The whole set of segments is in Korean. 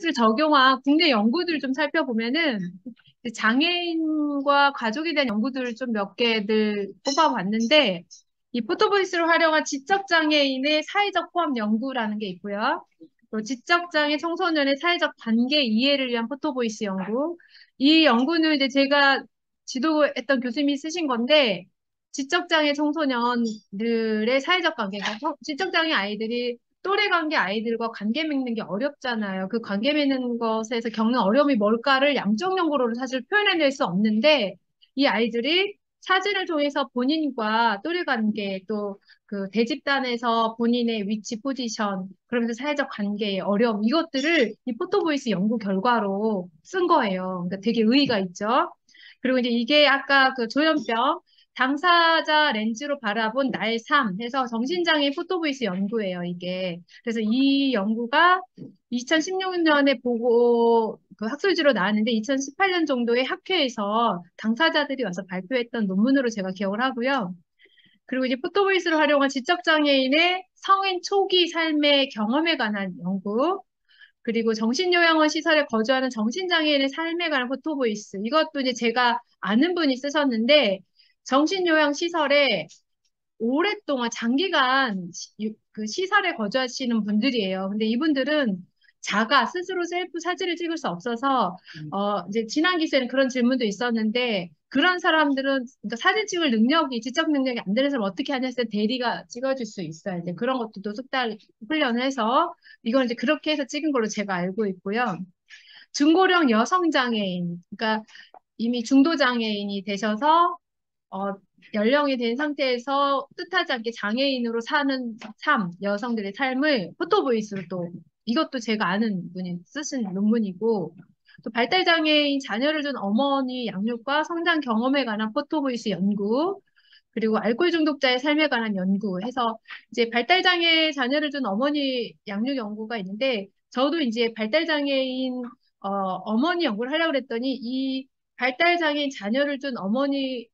를 적용한 국내 연구들 좀 살펴보면은 장애인과 가족에 대한 연구들을 좀 몇 개들 뽑아봤는데 이 포토보이스를 활용한 지적장애인의 사회적 포함 연구라는 게 있고요. 또 지적장애 청소년의 사회적 관계 이해를 위한 포토보이스 연구. 이 연구는 이제 제가 지도했던 교수님이 쓰신 건데 지적장애 청소년들의 사회적 관계, 그러니까 지적장애 아이들이 또래 관계 아이들과 관계 맺는 게 어렵잖아요. 그 관계 맺는 것에서 겪는 어려움이 뭘까를 양적 연구로는 사실 표현해낼 수 없는데 이 아이들이 사진을 통해서 본인과 또래 관계 또 그 대집단에서 본인의 위치 포지션 그러면서 사회적 관계의 어려움 이것들을 이 포토보이스 연구 결과로 쓴 거예요. 그러니까 되게 의의가 있죠. 그리고 이제 이게 아까 그 조현병 당사자 렌즈로 바라본 나의 삶 해서 정신장애 포토보이스 연구예요, 이게. 그래서 이 연구가 2016년에 보고 그 학술지로 나왔는데 2018년 정도에 학회에서 당사자들이 와서 발표했던 논문으로 제가 기억을 하고요. 그리고 이제 포토보이스를 활용한 지적장애인의 성인 초기 삶의 경험에 관한 연구, 그리고 정신요양원 시설에 거주하는 정신장애인의 삶에 관한 포토보이스. 이것도 이제 제가 아는 분이 쓰셨는데, 정신요양 시설에 오랫동안 장기간 그 시설에 거주하시는 분들이에요. 근데 이분들은 자가 스스로 셀프 사진을 찍을 수 없어서 이제 지난 기수에는 그런 질문도 있었는데 그런 사람들은 그러니까 사진 찍을 능력이 지적 능력이 안 되는 사람 어떻게 하냐 해서 대리가 찍어줄 수 있어요. 이제 그런 것도 석 달 훈련을 해서 이걸 이제 그렇게 해서 찍은 걸로 제가 알고 있고요. 중고령 여성 장애인, 그러니까 이미 중도 장애인이 되셔서 어, 연령이 된 상태에서 뜻하지 않게 장애인으로 사는 삶, 여성들의 삶을 포토보이스로 또 이것도 제가 아는 분이 쓰신 논문이고 또 발달장애인 자녀를 둔 어머니 양육과 성장 경험에 관한 포토보이스 연구 그리고 알코올 중독자의 삶에 관한 연구 해서 이제 발달장애 자녀를 둔 어머니 양육 연구가 있는데 저도 이제 발달장애인 어머니 연구를 하려고 그랬더니 이 발달장애인 자녀를 둔 어머니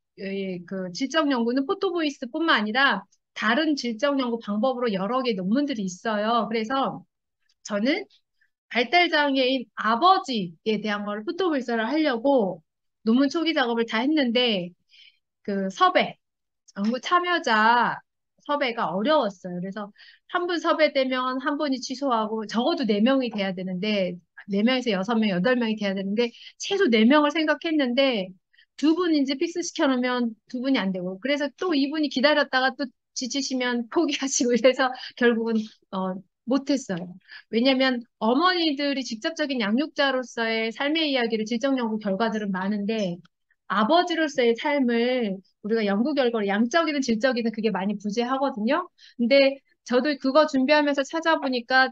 그 질적 연구는 포토보이스뿐만 아니라 다른 질적 연구 방법으로 여러 개 논문들이 있어요. 그래서 저는 발달장애인 아버지에 대한 걸 포토보이스를 하려고 논문 초기 작업을 다 했는데 그 섭외 연구 참여자 섭외가 어려웠어요. 그래서 한 분 섭외되면 한 분이 취소하고 적어도 네명이 돼야 되는데 네명에서 여섯 명 여덟 명이 돼야 되는데 최소 네명을 생각했는데 두 분인지 픽스 시켜놓으면 두 분이 안 되고 그래서 또 이분이 기다렸다가 또 지치시면 포기하시고 이래서 결국은 어, 못했어요. 왜냐하면 어머니들이 직접적인 양육자로서의 삶의 이야기를 질적 연구 결과들은 많은데 아버지로서의 삶을 우리가 연구 결과로 양적이든 질적이든 그게 많이 부재하거든요. 근데 저도 그거 준비하면서 찾아보니까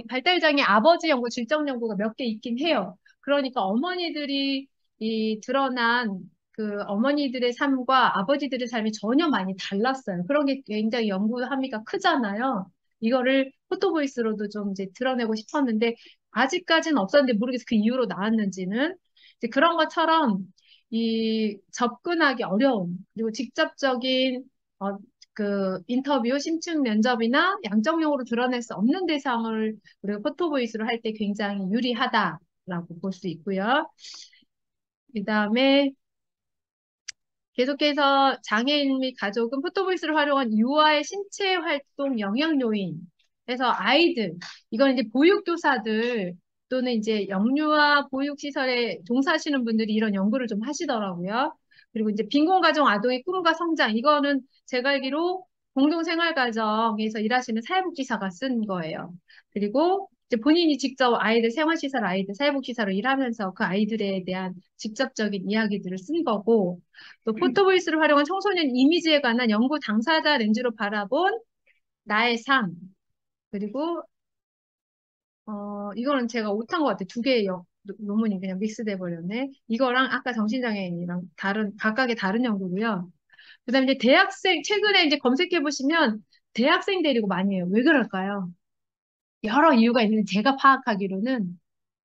발달장애 아버지 연구, 질적 연구가 몇 개 있긴 해요. 그러니까 어머니들이 이 드러난 그 어머니들의 삶과 아버지들의 삶이 전혀 많이 달랐어요. 그런 게 굉장히 연구 함의가 크잖아요. 이거를 포토보이스로도 좀 이제 드러내고 싶었는데 아직까지는 없었는데 모르겠어요. 그 이후로 나왔는지는. 이제 그런 것처럼 이 접근하기 어려움, 그리고 직접적인 그 인터뷰, 심층 면접이나 양적용으로 드러낼 수 없는 대상을 우리가 포토보이스로 할 때 굉장히 유리하다라고 볼 수 있고요. 그다음에 계속해서 장애인 및 가족은 포토보이스를 활용한 유아의 신체 활동 영향 요인. 그래서 아이들, 이건 이제 보육교사들 또는 이제 영유아 보육시설에 종사하시는 분들이 이런 연구를 좀 하시더라고요. 그리고 이제 빈곤가정 아동의 꿈과 성장. 이거는 제가 알기로 공동생활가정에서 일하시는 사회복지사가 쓴 거예요. 그리고 이제 본인이 직접 아이들 생활시설 아이들 사회복지사로 일하면서 그 아이들에 대한 직접적인 이야기들을 쓴 거고 또 포토보이스를 활용한 청소년 이미지에 관한 연구 당사자 렌즈로 바라본 나의 삶. 그리고, 이거는 제가 못한 것 같아요. 두 개의 논문이 그냥 믹스돼 버렸네. 이거랑 아까 정신장애인이랑 각각의 다른 연구고요. 그 다음에 이제 대학생, 최근에 이제 검색해 보시면 대학생 데리고 많이 해요. 왜 그럴까요? 여러 이유가 있는데 제가 파악하기로는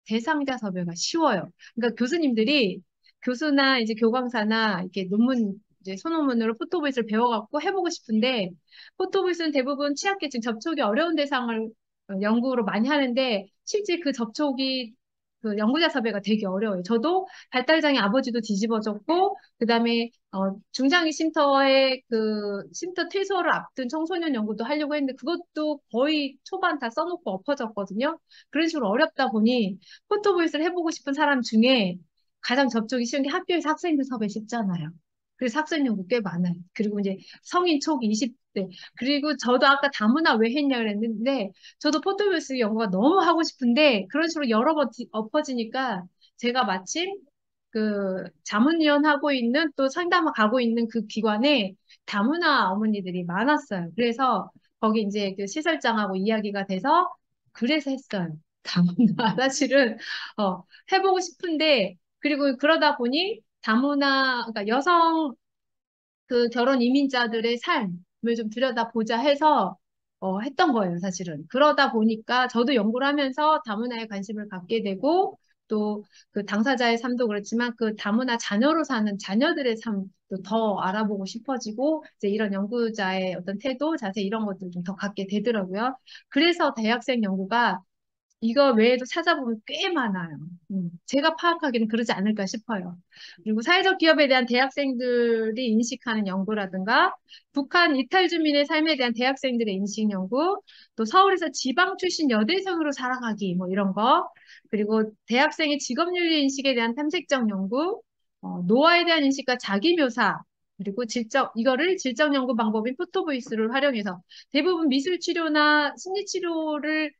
대상자 섭외가 쉬워요. 그러니까 교수님들이 교수나 이제 교광사나 이렇게 논문 이제 소논문으로 포토보이스를 배워갖고 해보고 싶은데 포토보이스는 대부분 취약계층 접촉이 어려운 대상을 연구로 많이 하는데 실제 그 접촉이 그 연구자 섭외가 되게 어려워요. 저도 발달장애 아버지도 뒤집어졌고 그다음에 중장기 쉼터의 그 쉼터 퇴소를 앞둔 청소년 연구도 하려고 했는데 그것도 거의 초반 다 써놓고 엎어졌거든요. 그런 식으로 어렵다 보니 포토보이스를 해보고 싶은 사람 중에 가장 접촉이 쉬운 게 학교에서 학생들 섭외 쉽잖아요. 그래서 학생 연구 꽤 많아요. 그리고 이제 성인 초기 20대 그리고 저도 아까 다문화 왜 했냐 그랬는데 저도 포토뷰스 연구가 너무 하고 싶은데 그런 식으로 여러 번 엎어지니까 제가 마침 그 자문위원 하고 있는 또 상담을 가고 있는 그 기관에 다문화 어머니들이 많았어요. 그래서 거기 이제 그 시설장하고 이야기가 돼서 그래서 했어요. 다문화 사실은 해보고 싶은데 그리고 그러다 보니 다문화 그러니까 여성 그 결혼 이민자들의 삶을 좀 들여다보자 해서 했던 거예요, 사실은. 그러다 보니까 저도 연구를 하면서 다문화에 관심을 갖게 되고 또 그 당사자의 삶도 그렇지만 그 다문화 자녀로 사는 자녀들의 삶도 더 알아보고 싶어지고 이제 이런 연구자의 어떤 태도, 자세 이런 것들 좀 더 갖게 되더라고요. 그래서 대학생 연구가 이거 외에도 찾아보면 꽤 많아요. 제가 파악하기는 그러지 않을까 싶어요. 그리고 사회적 기업에 대한 대학생들이 인식하는 연구라든가, 북한 이탈 주민의 삶에 대한 대학생들의 인식 연구, 또 서울에서 지방 출신 여대생으로 살아가기, 뭐 이런 거, 그리고 대학생의 직업윤리 인식에 대한 탐색적 연구, 노화에 대한 인식과 자기묘사, 그리고 이거를 질적 연구 방법인 포토보이스를 활용해서 대부분 미술 치료나 심리 치료를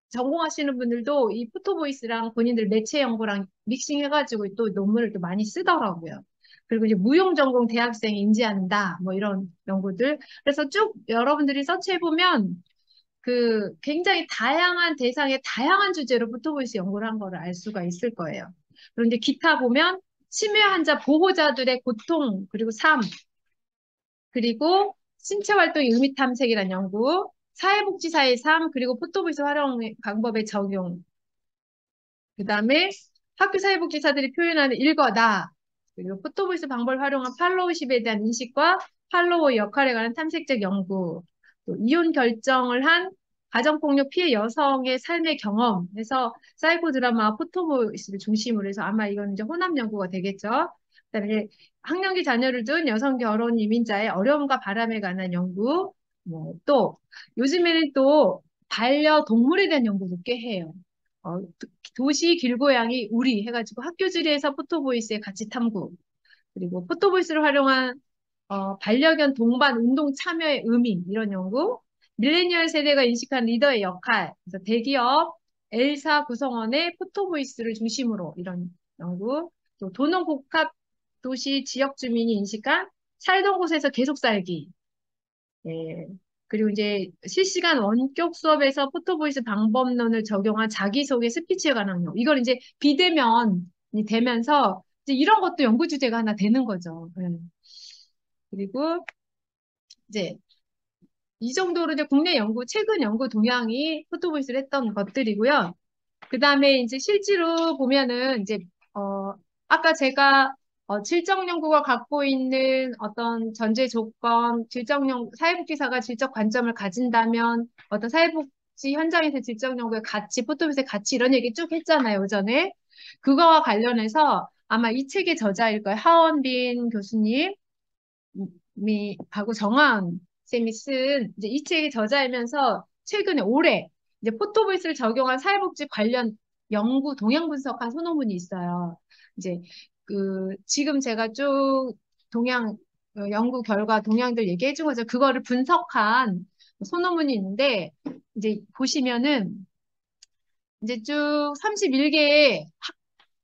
전공하시는 분들도 이 포토보이스랑 본인들 매체 연구랑 믹싱해가지고 또 논문을 또 많이 쓰더라고요. 그리고 이제 무용 전공 대학생이 인지한다, 뭐 이런 연구들. 그래서 쭉 여러분들이 서치해보면 그 굉장히 다양한 대상의 다양한 주제로 포토보이스 연구를 한 거를 알 수가 있을 거예요. 그런데 기타 보면 치매 환자 보호자들의 고통, 그리고 삶, 그리고 신체활동의 의미 탐색이라는 연구, 사회복지사의 삶, 그리고 포토보이스 활용 방법의 적용, 그 다음에 학교 사회복지사들이 표현하는 일거다, 그리고 포토보이스 방법을 활용한 팔로우십에 대한 인식과 팔로워의 역할에 관한 탐색적 연구, 또 이혼 결정을 한 가정폭력 피해 여성의 삶의 경험에서 사이코 드라마와 포토보이스를 중심으로 해서 아마 이건 이제 혼합 연구가 되겠죠. 그다음에 학령기 자녀를 둔 여성 결혼 이민자의 어려움과 바람에 관한 연구, 뭐 또 요즘에는 또 반려동물에 대한 연구도 꽤 해요. 도시 길고양이 우리 해가지고 학교 지리에서 포토보이스의 가치 탐구 그리고 포토보이스를 활용한 반려견 동반 운동 참여의 의미 이런 연구 밀레니얼 세대가 인식한 리더의 역할 그래서 대기업 L사 구성원의 포토보이스를 중심으로 이런 연구 또 도농 복합 도시 지역 주민이 인식한 살던 곳에서 계속 살기 예. 그리고 이제 실시간 원격 수업에서 포토보이스 방법론을 적용한 자기소개 스피치에 관한 용. 이걸 이제 비대면이 되면서 이제 이런 것도 연구 주제가 하나 되는 거죠. 예. 그리고 이제 이 정도로 이제 국내 연구, 최근 연구 동향이 포토보이스를 했던 것들이고요. 그 다음에 이제 실제로 보면은 이제, 아까 제가 질적 연구가 갖고 있는 어떤 전제 조건, 사회복지사가 질적 관점을 가진다면 어떤 사회복지 현장에서 질적 연구의 가치, 포토보이스의 가치 이런 얘기 쭉 했잖아요, 오전에. 그거와 관련해서 아마 이 책의 저자일 거예요. 하원빈 교수님. 하고 정하은 쌤이 쓴 이제 이 책의 저자이면서 최근에 올해 이제 포토보이스를 적용한 사회복지 관련 연구 동향 분석한 소논문이 있어요. 이제 그 지금 제가 쭉 동향 연구 결과 동향들 얘기해 준 거죠. 그거를 분석한 소논문이 있는데 이제 보시면은 이제 쭉 31개의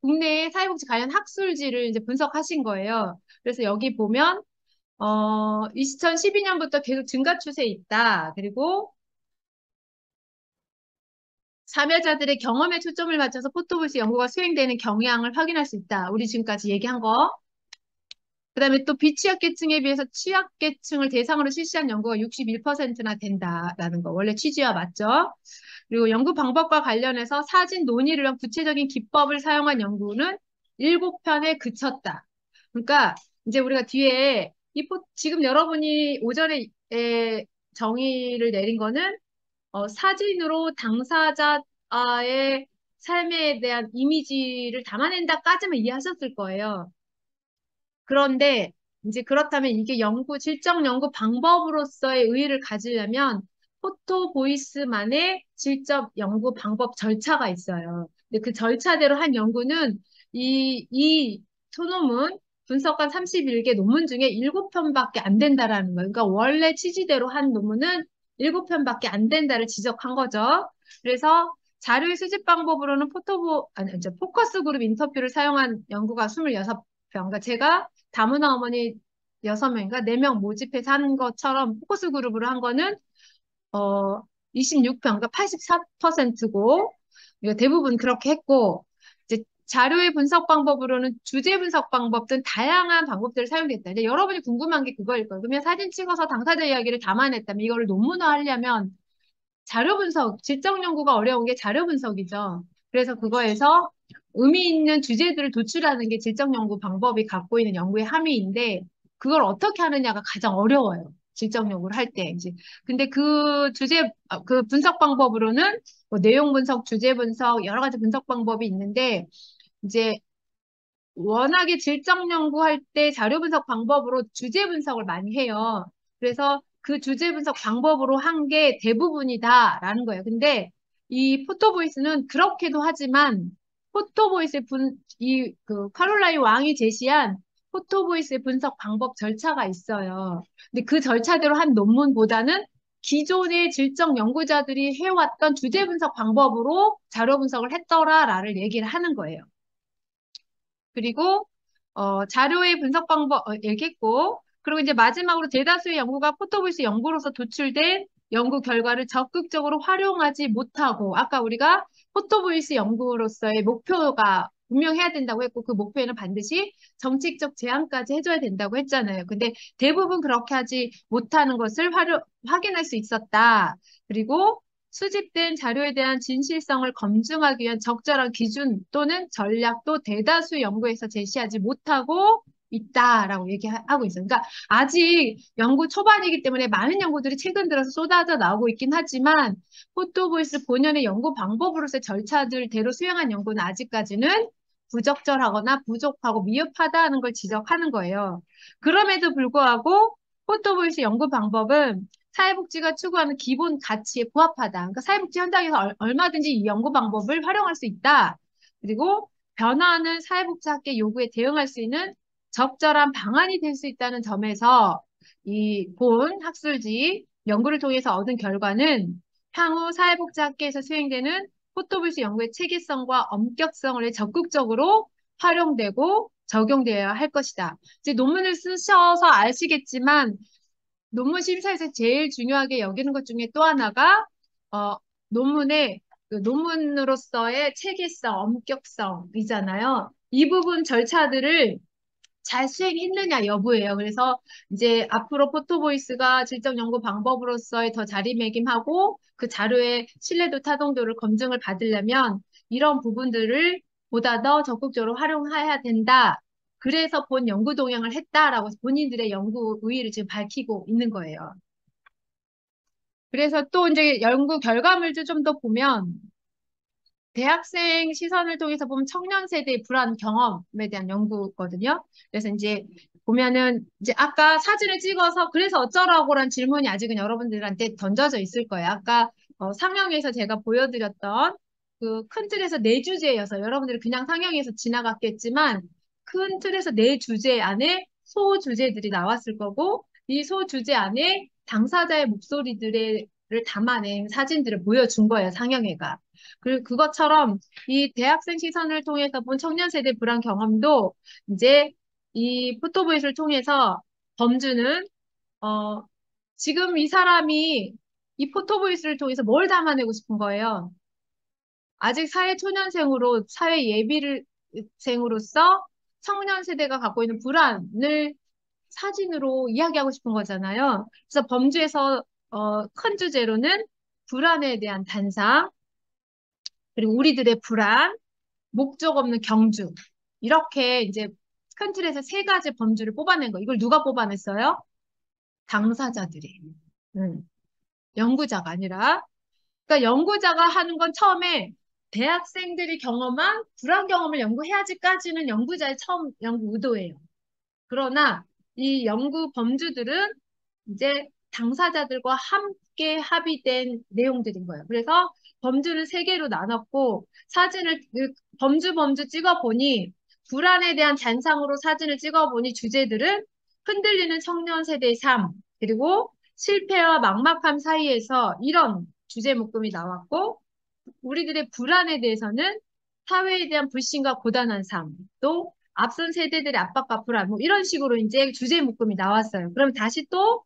국내 사회복지 관련 학술지를 이제 분석하신 거예요. 그래서 여기 보면 2012년부터 계속 증가 추세에 있다. 그리고 참여자들의 경험에 초점을 맞춰서 포토보이스 연구가 수행되는 경향을 확인할 수 있다. 우리 지금까지 얘기한 거. 그 다음에 또 비취약계층에 비해서 취약계층을 대상으로 실시한 연구가 61%나 된다라는 거. 원래 취지와 맞죠? 그리고 연구 방법과 관련해서 사진 논의를 위한 구체적인 기법을 사용한 연구는 7편에 그쳤다. 그러니까 이제 우리가 뒤에 지금 여러분이 오전에 정의를 내린 거는 사진으로 당사자의 삶에 대한 이미지를 담아낸다까지만 이해하셨을 거예요. 그런데 이제 그렇다면 이게 질적 연구 방법으로서의 의의를 가지려면 포토 보이스만의 질적 연구 방법 절차가 있어요. 근데 그 절차대로 한 연구는 이 소논문 분석한 31개 논문 중에 7편밖에 안 된다라는 거예요. 그러니까 원래 취지대로 한 논문은 7편밖에 안 된다를 지적한 거죠. 그래서 자료의 수집 방법으로는 이제 포커스 그룹 인터뷰를 사용한 연구가 26편. 그러니까 제가 다문화 어머니 6명인가 4명 모집해서 한 것처럼 포커스 그룹으로 한 거는 26편, 그러니까 84%고 대부분 그렇게 했고 이제 자료의 분석 방법으로는 주제 분석 방법 등 다양한 방법들을 사용했다. 이제 여러분이 궁금한 게 그거일 거예요. 그러면 사진 찍어서 당사자 이야기를 담아냈다면 이거를 논문화하려면 자료 분석, 질적 연구가 어려운 게 자료 분석이죠. 그래서 그거에서 의미 있는 주제들을 도출하는 게 질적 연구 방법이 갖고 있는 연구의 함의인데 그걸 어떻게 하느냐가 가장 어려워요. 질적 연구를 할 때. 이제 근데 그 분석 방법으로는 뭐 내용 분석, 주제 분석, 여러 가지 분석 방법이 있는데 이제 워낙에 질적 연구할 때 자료 분석 방법으로 주제 분석을 많이 해요. 그래서 그 주제 분석 방법으로 한 게 대부분이다라는 거예요. 근데 이 포토보이스는 그렇게도 하지만 그 카롤라인 왕이 제시한 포토보이스의 분석 방법 절차가 있어요. 근데 그 절차대로 한 논문보다는 기존의 질적 연구자들이 해왔던 주제 분석 방법으로 자료 분석을 했더라라를 얘기를 하는 거예요. 그리고 자료의 분석 방법 얘기했고 그리고 이제 마지막으로 대다수의 연구가 포토보이스 연구로서 도출된 연구 결과를 적극적으로 활용하지 못하고 아까 우리가 포토보이스 연구로서의 목표가 분명해야 된다고 했고 그 목표에는 반드시 정책적 제안까지 해줘야 된다고 했잖아요. 근데 대부분 그렇게 하지 못하는 것을 확인할 수 있었다. 그리고 수집된 자료에 대한 진실성을 검증하기 위한 적절한 기준 또는 전략도 대다수 연구에서 제시하지 못하고 있다라고 얘기하고 있어요. 그러니까 아직 연구 초반이기 때문에 많은 연구들이 최근 들어서 쏟아져 나오고 있긴 하지만 포토보이스 본연의 연구 방법으로서의 절차들대로 수행한 연구는 아직까지는 부적절하거나 부족하고 미흡하다는 걸 지적하는 거예요. 그럼에도 불구하고 포토보이스 연구 방법은 사회복지가 추구하는 기본 가치에 부합하다. 그러니까 사회복지 현장에서 얼마든지 이 연구 방법을 활용할 수 있다. 그리고 변화하는 사회복지 학계 요구에 대응할 수 있는 적절한 방안이 될 수 있다는 점에서 이 본 학술지 연구를 통해서 얻은 결과는 향후 사회복지 학계에서 수행되는 포토블스 연구의 체계성과 엄격성을 적극적으로 활용되고 적용되어야 할 것이다. 이제 논문을 쓰셔서 아시겠지만 논문 심사에서 제일 중요하게 여기는 것 중에 또 하나가 어, 논문의 그 논문으로서의 체계성, 엄격성이잖아요. 이 부분 절차들을 잘 수행했느냐 여부예요. 그래서 이제 앞으로 포토보이스가 질적 연구 방법으로서의 더 자리매김하고 그 자료의 신뢰도 타동도를 검증을 받으려면 이런 부분들을 보다 더 적극적으로 활용해야 된다. 그래서 본 연구 동향을 했다라고 본인들의 연구 의의를 지금 밝히고 있는 거예요. 그래서 또 이제 연구 결과물도 좀 더 보면 대학생 시선을 통해서 보면 청년 세대의 불안 경험에 대한 연구거든요. 그래서 이제 보면은 이제 아까 사진을 찍어서 그래서 어쩌라고란 질문이 아직은 여러분들한테 던져져 있을 거예요. 아까 상영에서 제가 보여드렸던 그 큰 틀에서 네 주제여서 여러분들이 그냥 상영에서 지나갔겠지만 큰 틀에서 네 주제 안에 소 주제들이 나왔을 거고 이 소 주제 안에 당사자의 목소리들을 담아낸 사진들을 보여준 거예요. 상영회가. 그리고 그것처럼 이 대학생 시선을 통해서 본 청년 세대 불안 경험도 이제 이 포토보이스를 통해서 범주는 어 지금 이 사람이 이 포토보이스를 통해서 뭘 담아내고 싶은 거예요. 아직 사회 초년생으로 사회 예비생으로서 청년 세대가 갖고 있는 불안을 사진으로 이야기하고 싶은 거잖아요. 그래서 범주에서 큰 주제로는 불안에 대한 단상, 그리고 우리들의 불안, 목적 없는 경주. 이렇게 이제 큰 틀에서 세 가지 범주를 뽑아낸 거. 이걸 누가 뽑아냈어요? 당사자들이. 음, 연구자가 아니라. 그러니까 연구자가 하는 건 처음에 대학생들이 경험한 불안 경험을 연구해야지까지는 연구자의 처음 연구 의도예요. 그러나 이 연구 범주들은 이제 당사자들과 함께 합의된 내용들인 거예요. 그래서 범주를 세 개로 나눴고 사진을 범주 찍어보니 불안에 대한 잔상으로 사진을 찍어보니 주제들은 흔들리는 청년 세대의 삶, 그리고 실패와 막막함 사이에서 이런 주제 묶음이 나왔고 우리들의 불안에 대해서는 사회에 대한 불신과 고단한 삶, 또 앞선 세대들의 압박과 불안, 뭐 이런 식으로 이제 주제 묶음이 나왔어요. 그럼 다시 또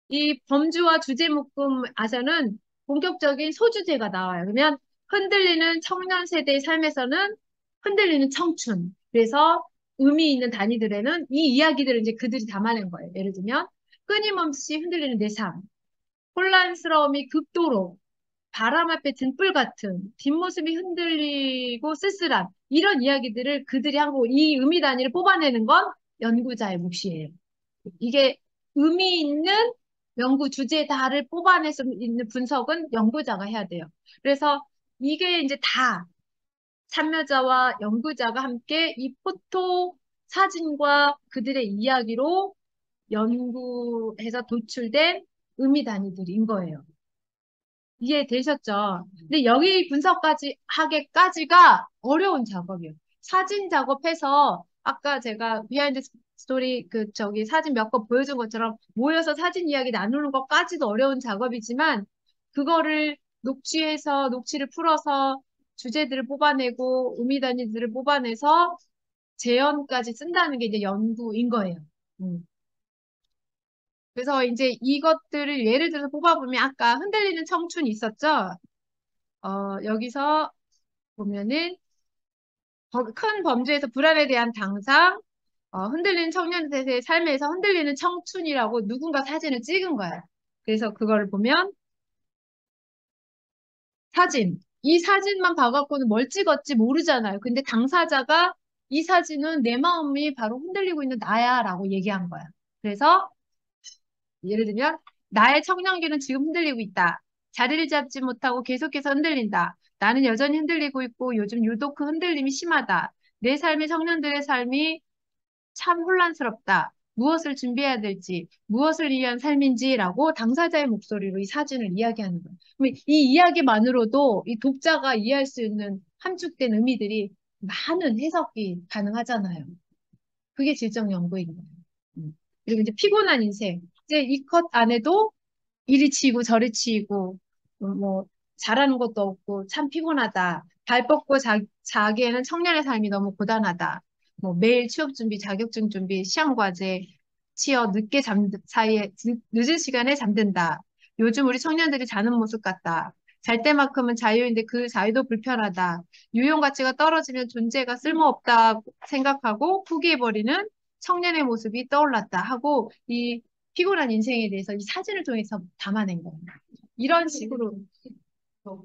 이 범주와 주제 묶음에서는 본격적인 소주제가 나와요. 그러면 흔들리는 청년 세대의 삶에서는 흔들리는 청춘. 그래서 의미 있는 단위들에는 이 이야기들을 이제 그들이 담아낸 거예요. 예를 들면 끊임없이 흔들리는 내 삶, 혼란스러움이 극도로 바람 앞에 등불 같은 뒷모습이 흔들리고 쓸쓸한 이런 이야기들을 그들이 하고 이 의미 단위를 뽑아내는 건 연구자의 몫이에요. 이게 의미 있는 연구 주제다를 뽑아낼 수 있는 분석은 연구자가 해야 돼요. 그래서 이게 이제 다 참여자와 연구자가 함께 이 포토 사진과 그들의 이야기로 연구해서 도출된 의미 단위들인 거예요. 이해되셨죠? 근데 여기 분석까지 하기까지가 어려운 작업이에요. 사진 작업해서 아까 제가 비하인드 스토리 저기 사진 몇 거 보여준 것처럼 모여서 사진 이야기 나누는 것까지도 어려운 작업이지만 그거를 녹취해서 녹취를 풀어서 주제들을 뽑아내고 의미 단위들을 뽑아내서 재현까지 쓴다는 게 이제 연구인 거예요. 음. 그래서 이제 이것들을 예를 들어서 뽑아보면 아까 흔들리는 청춘 있었죠? 여기서 보면은 큰 범주에서 불안에 대한 당상, 흔들리는 청년들의 삶에서 흔들리는 청춘이라고 누군가 사진을 찍은 거야. 그래서 그거를 보면 사진, 이 사진만 봐갖고는 뭘 찍었지 모르잖아요. 근데 당사자가 이 사진은 내 마음이 바로 흔들리고 있는 나야라고 얘기한 거야. 그래서 예를 들면 나의 청년기는 지금 흔들리고 있다. 자리를 잡지 못하고 계속해서 흔들린다. 나는 여전히 흔들리고 있고 요즘 유독 그 흔들림이 심하다. 내 삶의 청년들의 삶이 참 혼란스럽다. 무엇을 준비해야 될지, 무엇을 위한 삶인지라고 당사자의 목소리로 이 사진을 이야기하는 거예요. 그럼 이 이야기만으로도 이 독자가 이해할 수 있는 함축된 의미들이 많은 해석이 가능하잖아요. 그게 질적 연구인 거예요. 그리고 이제 피곤한 인생. 이제 이 컷 안에도 이리 치이고 저리 치이고 뭐 잘하는 것도 없고 참 피곤하다. 발 뻗고 자기에는 청년의 삶이 너무 고단하다. 뭐 매일 취업 준비, 자격증 준비, 시험 과제, 취업 늦게 사이에 늦은 시간에 잠든다. 요즘 우리 청년들이 자는 모습 같다. 잘 때만큼은 자유인데 그 자유도 불편하다. 유용 가치가 떨어지면 존재가 쓸모없다 생각하고 포기해버리는 청년의 모습이 떠올랐다 하고 이 피곤한 인생에 대해서 이 사진을 통해서 담아낸 거예요. 이런 식으로.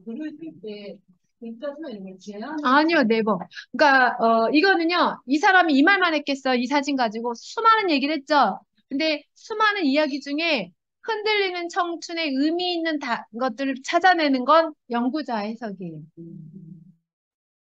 글을 쓸때 글자 수나 이런 걸 제한 아니요, 네버. 그러니까 이거는요. 이 사람이 이 말만 했겠어. 이 사진 가지고 수많은 얘기를 했죠. 근데 수많은 이야기 중에 흔들리는 청춘의 의미 있는 것들을 찾아내는 건 연구자의 해석이에요.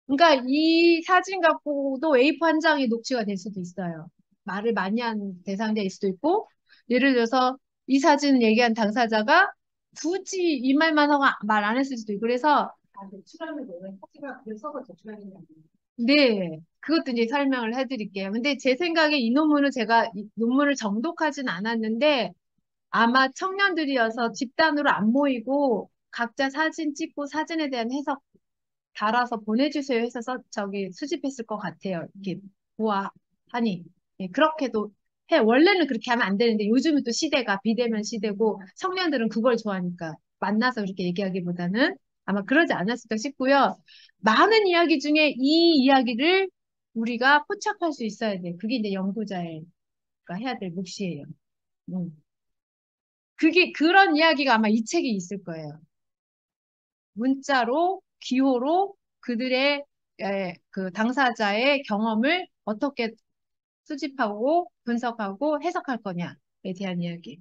그러니까 이 사진 갖고도 A4 한 장이 녹취가 될 수도 있어요. 말을 많이 한 대상자일 수도 있고, 예를 들어서 이 사진을 얘기한 당사자가 굳이 이 말만 하고 말 안 했을 수도 있고, 그래서, 제출하는 거는 사실은 글 써서 제출하는 게 아니에요. 네, 그것도 이제 설명을 해드릴게요. 근데 제 생각에 이 논문은 제가 이 논문을 정독하진 않았는데, 아마 청년들이어서 집단으로 안 모이고, 각자 사진 찍고 사진에 대한 해석 달아서 보내주세요 해서 저기 수집했을 것 같아요. 이렇게 보아하니. 예, 그렇게도 해. 원래는 그렇게 하면 안 되는데 요즘은 또 시대가 비대면 시대고 청년들은 그걸 좋아하니까 만나서 그렇게 얘기하기보다는 아마 그러지 않았을까 싶고요. 많은 이야기 중에 이 이야기를 우리가 포착할 수 있어야 돼. 그게 이제 연구자가 해야 될 몫이에요. 음. 그게 그런 이야기가 아마 이 책에 있을 거예요. 문자로, 기호로 그들의 그 당사자의 경험을 어떻게 수집하고 분석하고 해석할 거냐에 대한 이야기.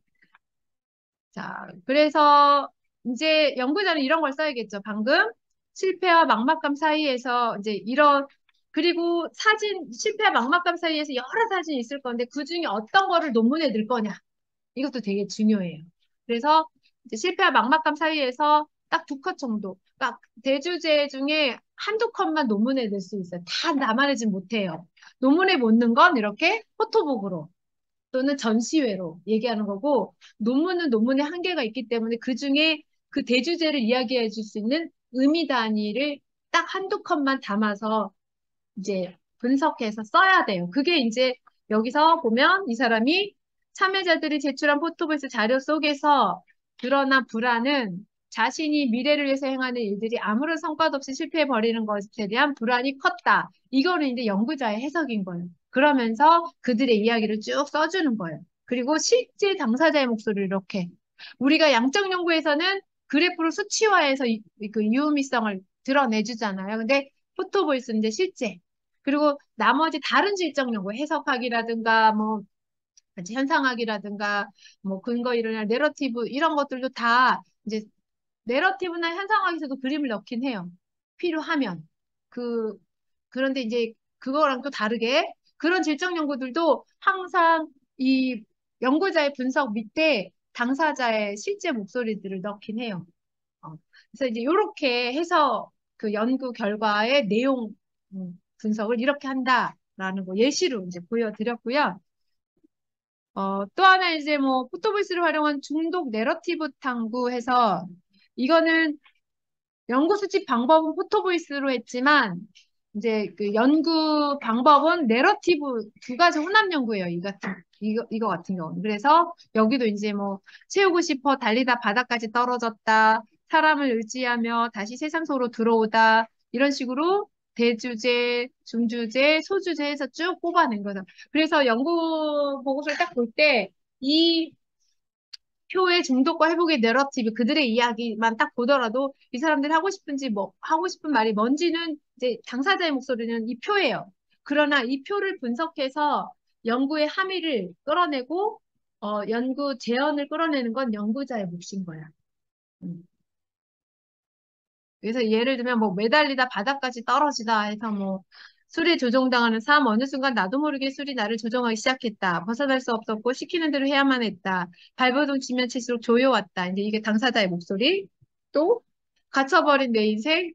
자, 그래서 이제 연구자는 이런 걸 써야겠죠. 방금 실패와 막막감 사이에서 이제 이런 그리고 사진 실패와 막막감 사이에서 여러 사진이 있을 건데 그 중에 어떤 거를 논문에 넣을 거냐 이것도 되게 중요해요. 그래서 이제 실패와 막막감 사이에서 딱 두 컷 정도, 딱 대주제 중에 한두 컷만 논문에 넣을 수 있어요. 다 남아내진 못해요. 논문에 못 넣는 건 이렇게 포토북으로 또는 전시회로 얘기하는 거고 논문은 논문의 한계가 있기 때문에 그중에 그 대주제를 이야기해 줄 수 있는 의미 단위를 딱 한두 컷만 담아서 이제 분석해서 써야 돼요. 그게 이제 여기서 보면 이 사람이 참여자들이 제출한 포토보이스 자료 속에서 드러난 불안은 자신이 미래를 위해서 행하는 일들이 아무런 성과도 없이 실패해버리는 것에 대한 불안이 컸다. 이거는 이제 연구자의 해석인 거예요. 그러면서 그들의 이야기를 쭉 써주는 거예요. 그리고 실제 당사자의 목소리를 이렇게. 우리가 양적 연구에서는 그래프로 수치화해서 그 유의미성을 드러내주잖아요. 근데 포토보이스는 이제 실제. 그리고 나머지 다른 질적 연구, 해석학이라든가, 뭐, 현상학이라든가, 뭐, 근거 이론이나 내러티브, 이런 것들도 다 이제 내러티브나 현상학에서도 그림을 넣긴 해요. 필요하면. 그, 그런데 이제 그거랑 또 다르게 그런 질적 연구들도 항상 이 연구자의 분석 밑에 당사자의 실제 목소리들을 넣긴 해요. 어, 그래서 이제 이렇게 해서 그 연구 결과의 내용 분석을 이렇게 한다라는 거 예시로 이제 보여드렸고요. 또 하나 이제 뭐 포토보이스를 활용한 중독 내러티브 탐구해서 이거는 연구 수집 방법은 포토보이스로 했지만 이제 그 연구 방법은 내러티브 두 가지 혼합 연구예요. 이거 같은 경우는. 그래서 여기도 이제 뭐 채우고 싶어 달리다 바닥까지 떨어졌다. 사람을 의지하며 다시 세상 속으로 들어오다. 이런 식으로 대주제, 중주제, 소주제 해서 쭉 뽑아낸 거죠. 그래서 연구 보고서를 딱 볼 때 이 표의 중독과 회복의 내러티브 그들의 이야기만 딱 보더라도 이 사람들이 하고 싶은지 뭐 하고 싶은 말이 뭔지는 이제 당사자의 목소리는 이 표예요. 그러나 이 표를 분석해서 연구의 함의를 끌어내고 연구 재현을 끌어내는 건 연구자의 몫인 거야. 음. 그래서 예를 들면 뭐 매달리다 바닥까지 떨어지다 해서 뭐 술에 조종당하는 삶 어느 순간 나도 모르게 술이 나를 조종하기 시작했다. 벗어날 수 없었고 시키는 대로 해야만 했다. 발버둥 치면 칠수록 조여왔다. 이제 이게 당사자의 목소리. 또 갇혀버린 내 인생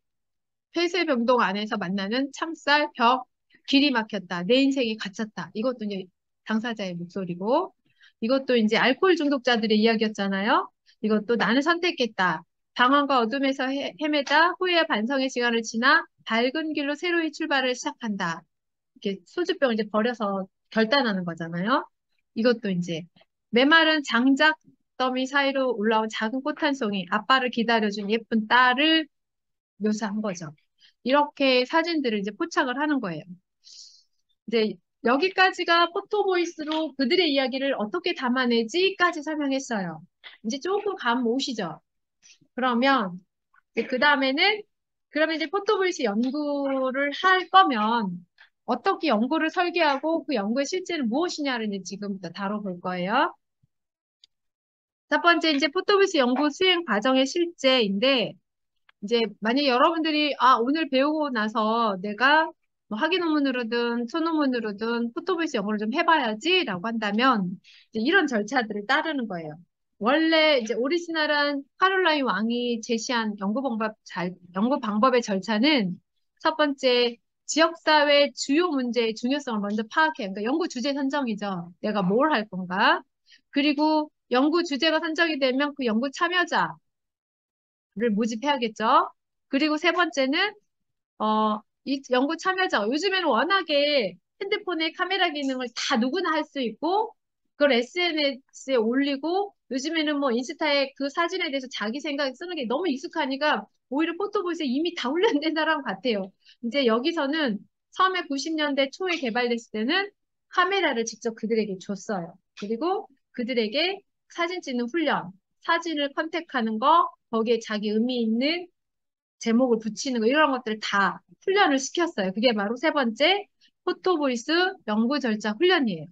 폐쇄병동 안에서 만나는 참쌀 벽 길이 막혔다. 내 인생이 갇혔다. 이것도 이제 당사자의 목소리고 이것도 이제 알코올 중독자들의 이야기였잖아요. 이것도 나는 선택했다. 방황과 어둠에서 헤매다 후회와 반성의 시간을 지나 밝은 길로 새로이 출발을 시작한다. 이렇게 소주병을 이제 버려서 결단하는 거잖아요. 이것도 이제 메마른 장작 더미 사이로 올라온 작은 꽃 한 송이, 아빠를 기다려준 예쁜 딸을 묘사한 거죠. 이렇게 사진들을 이제 포착을 하는 거예요. 이제 여기까지가 포토보이스로 그들의 이야기를 어떻게 담아내지까지 설명했어요. 이제 조금 감 오시죠? 그러면 그 다음에는 그러면 이제 포토보이스 연구를 할 거면 어떻게 연구를 설계하고 그 연구의 실제는 무엇이냐를 이제 지금부터 다뤄볼 거예요. 첫 번째 이제 포토보이스 연구 수행 과정의 실제인데 이제 만약 여러분들이 오늘 배우고 나서 내가 뭐 학위 논문으로든 소논문으로든 포토보이스 연구를 좀 해봐야지라고 한다면 이제 이런 절차들을 따르는 거예요. 원래 이제 오리지널한 카롤라인 왕이 제시한 연구 방법의 절차는 첫 번째 지역사회 주요 문제의 중요성을 먼저 파악해요. 그러니까 연구 주제 선정이죠. 내가 뭘 할 건가? 그리고 연구 주제가 선정이 되면 그 연구 참여자 를 모집해야겠죠. 그리고 세 번째는 이 연구 참여자 요즘에는 워낙에 핸드폰에 카메라 기능을 다 누구나 할 수 있고 그걸 SNS에 올리고 요즘에는 뭐 인스타에 그 사진에 대해서 자기 생각 쓰는 게 너무 익숙하니까 오히려 포토보이스에 이미 다 훈련된 사람 같아요. 이제 여기서는 처음에 90년대 초에 개발됐을 때는 카메라를 직접 그들에게 줬어요. 그리고 그들에게 사진 찍는 훈련, 사진을 컨택하는 거, 거기에 자기 의미 있는 제목을 붙이는 거 이런 것들 다 훈련을 시켰어요. 그게 바로 세 번째 포토보이스 연구 절차 훈련이에요.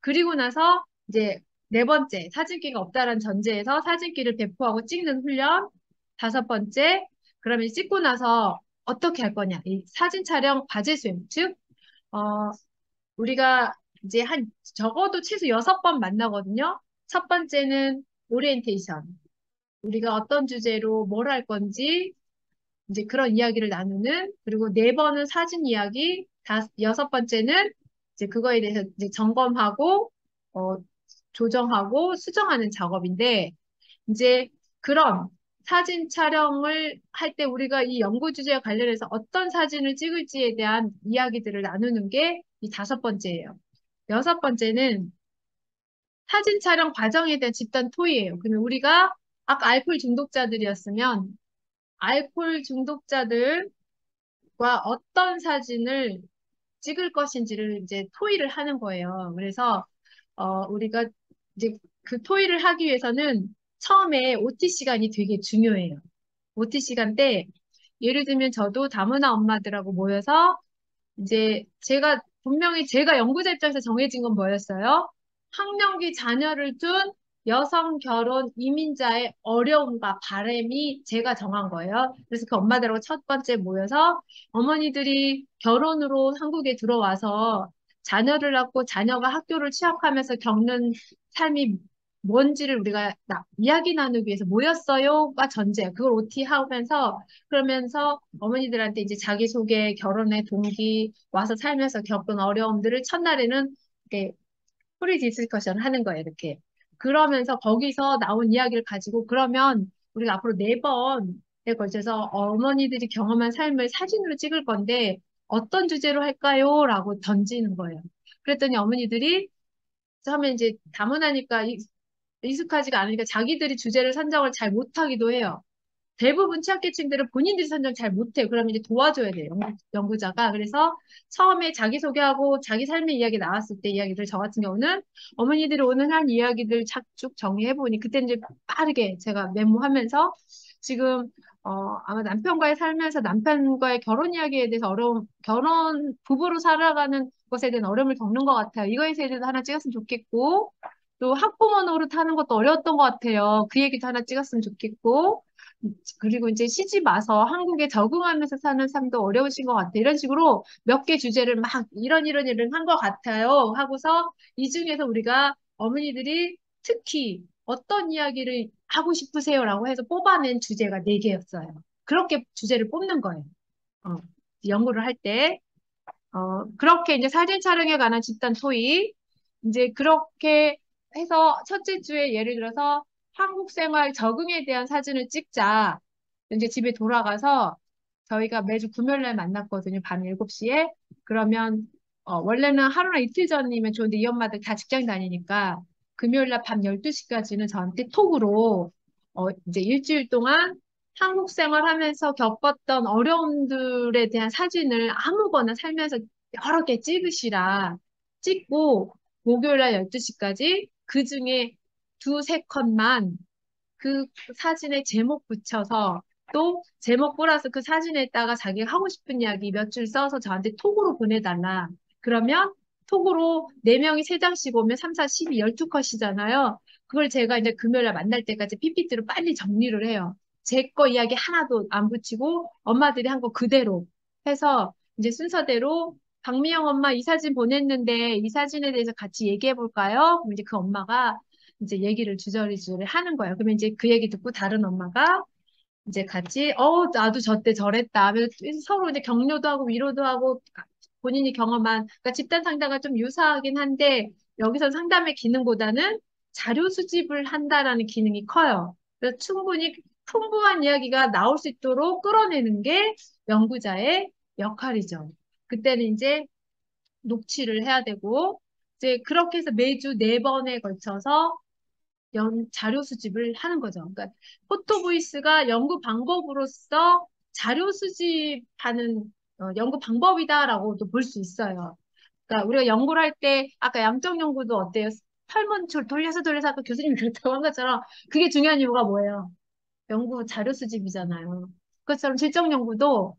그리고 나서 이제 네 번째, 사진기가 없다는 전제에서 사진기를 배포하고 찍는 훈련. 다섯 번째, 그러면 찍고 나서 어떻게 할 거냐? 이 사진 촬영 과제 수행, 즉, 어, 우리가 이제 적어도 최소 6번 만나거든요. 첫 번째는 오리엔테이션. 우리가 어떤 주제로 뭘 할 건지, 이제 그런 이야기를 나누는, 그리고 네 번은 사진 이야기, 여섯 번째는 이제 그거에 대해서 이제 점검하고, 어, 조정하고 수정하는 작업인데, 이제 그런 사진 촬영을 할 때 우리가 이 연구 주제와 관련해서 어떤 사진을 찍을지에 대한 이야기들을 나누는 게 이 다섯 번째예요. 여섯 번째는 사진 촬영 과정에 대한 집단 토의예요. 그러면 우리가 아까 알코올 중독자들이었으면 알코올 중독자들과 어떤 사진을 찍을 것인지를 이제 토의를 하는 거예요. 그래서 우리가 이제 그 토의를 하기 위해서는 처음에 OT 시간이 되게 중요해요. OT 시간 때 예를 들면 저도 다문화 엄마들하고 모여서 이제 분명히 제가 연구자 입장에서 정해진 건 뭐였어요? 학령기 자녀를 둔 여성 결혼 이민자의 어려움과 바램이 제가 정한 거예요. 그래서 그 엄마들하고 첫 번째 모여서 어머니들이 결혼으로 한국에 들어와서 자녀를 낳고 자녀가 학교를 취업하면서 겪는 삶이 뭔지를 우리가 이야기 나누기 위해서 모였어요가 전제야. 그걸 OT 하면서 그러면서 어머니들한테 이제 자기소개, 결혼의 동기, 와서 살면서 겪은 어려움들을 첫날에는 이렇게 프리 디스커션 하는 거예요, 이렇게. 그러면서 거기서 나온 이야기를 가지고 그러면 우리가 앞으로 네 번에 걸쳐서 어머니들이 경험한 삶을 사진으로 찍을 건데 어떤 주제로 할까요? 라고 던지는 거예요. 그랬더니 어머니들이 처음에 이제 다문화니까 익숙하지가 않으니까 자기들이 주제를 선정을 잘 못하기도 해요. 대부분 취약계층들은 본인들이 선정 잘 못해요. 그러면 이제 도와줘야 돼요. 연구자가. 그래서 처음에 자기소개하고 자기 삶의 이야기 나왔을 때 이야기들 저 같은 경우는 어머니들이 오늘 한 이야기들 쭉 정리해보니 그때 이제 빠르게 제가 메모하면서 지금 아마 남편과의 살면서 남편과의 결혼 이야기에 대해서 결혼 부부로 살아가는 것에 대한 어려움을 겪는 것 같아요. 이거에 대해서 하나 찍었으면 좋겠고 또 학부모 노릇하는 것도 어려웠던 것 같아요. 그 얘기도 하나 찍었으면 좋겠고 그리고 이제 시집 와서 한국에 적응하면서 사는 삶도 어려우신 것 같아요. 이런 식으로 몇 개 주제를 막 이런 일을 한 것 같아요. 하고서 이 중에서 우리가 어머니들이 특히 어떤 이야기를 하고 싶으세요라고 해서 뽑아낸 주제가 네개였어요. 그렇게 주제를 뽑는 거예요. 어, 연구를 할 때. 그렇게 이제 사진 촬영에 관한 집단 토의. 이제 그렇게 해서 첫째 주에 예를 들어서 한국 생활 적응에 대한 사진을 찍자. 이제 집에 돌아가서 저희가 매주 금요일날 만났거든요. 밤 7시에. 그러면 원래는 하루나 이틀 전이면 좋은데 이 엄마들 다 직장 다니니까 금요일날 밤 12시까지는 저한테 톡으로 이제 일주일 동안 한국 생활하면서 겪었던 어려움들에 대한 사진을 아무거나 살면서 여러 개 찍으시라. 찍고 목요일날 12시까지 그 중에 두세 컷만 그 사진에 제목 붙여서 또 제목 플러스 그 사진에다가 자기가 하고 싶은 이야기 몇 줄 써서 저한테 톡으로 보내달라. 그러면 톡으로 4명이 3장씩 오면 3, 4, 12, 12컷이잖아요. 그걸 제가 이제 금요일날 만날 때까지 PPT로 빨리 정리를 해요. 제 거 이야기 하나도 안 붙이고 엄마들이 한 거 그대로 해서 이제 순서대로 박미영 엄마 이 사진 보냈는데 이 사진에 대해서 같이 얘기해 볼까요? 그럼 이제 그 엄마가 이제 얘기를 주저리주저리 하는 거예요. 그러면 이제 그 얘기 듣고 다른 엄마가 이제 같이, 나도 저때 저랬다. 하면서 서로 이제 격려도 하고 위로도 하고 본인이 경험한, 그러니까 집단 상담과 좀 유사하긴 한데 여기서 상담의 기능보다는 자료 수집을 한다라는 기능이 커요. 그래서 충분히 풍부한 이야기가 나올 수 있도록 끌어내는 게 연구자의 역할이죠. 그때는 이제 녹취를 해야 되고, 이제 그렇게 해서 매주 4번에 걸쳐서 자료 수집을 하는 거죠. 그러니까 포토보이스가 연구 방법으로서 자료 수집하는 연구 방법이다라고도 볼 수 있어요. 그러니까 우리가 연구를 할 때 아까 양적 연구도 어때요? 설문지를 돌려서 아까 교수님이 그랬다고 한 것처럼 그게 중요한 이유가 뭐예요? 연구 자료 수집이잖아요. 그것처럼 질적 연구도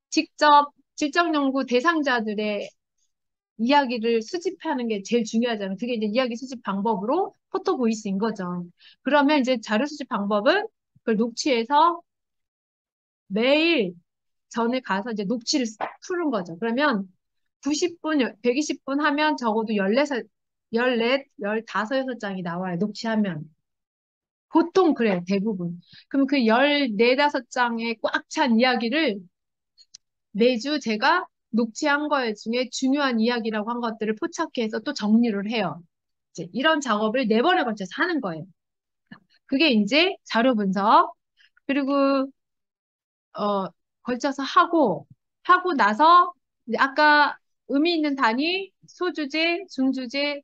직접 질적 연구 대상자들의 이야기를 수집하는 게 제일 중요하잖아요. 그게 이제 이야기 수집 방법으로 포토 보이스인 거죠. 그러면 이제 자료 수집 방법은 그걸 녹취해서 매일 전에 가서 이제 녹취를 푸는 거죠. 그러면 90분, 120분 하면 적어도 14, 14, 15, 6장이 나와요. 녹취하면. 보통 그래요, 대부분. 그럼 그 14, 5장에 꽉 찬 이야기를 매주 제가 녹취한 거 중에 중요한 이야기라고 한 것들을 포착해서 또 정리를 해요. 이제 이런 작업을 4번에 걸쳐서 하는 거예요. 그게 이제 자료 분석. 그리고 어, 걸쳐서 하고 나서, 이제 아까 의미 있는 단위, 소주제, 중주제,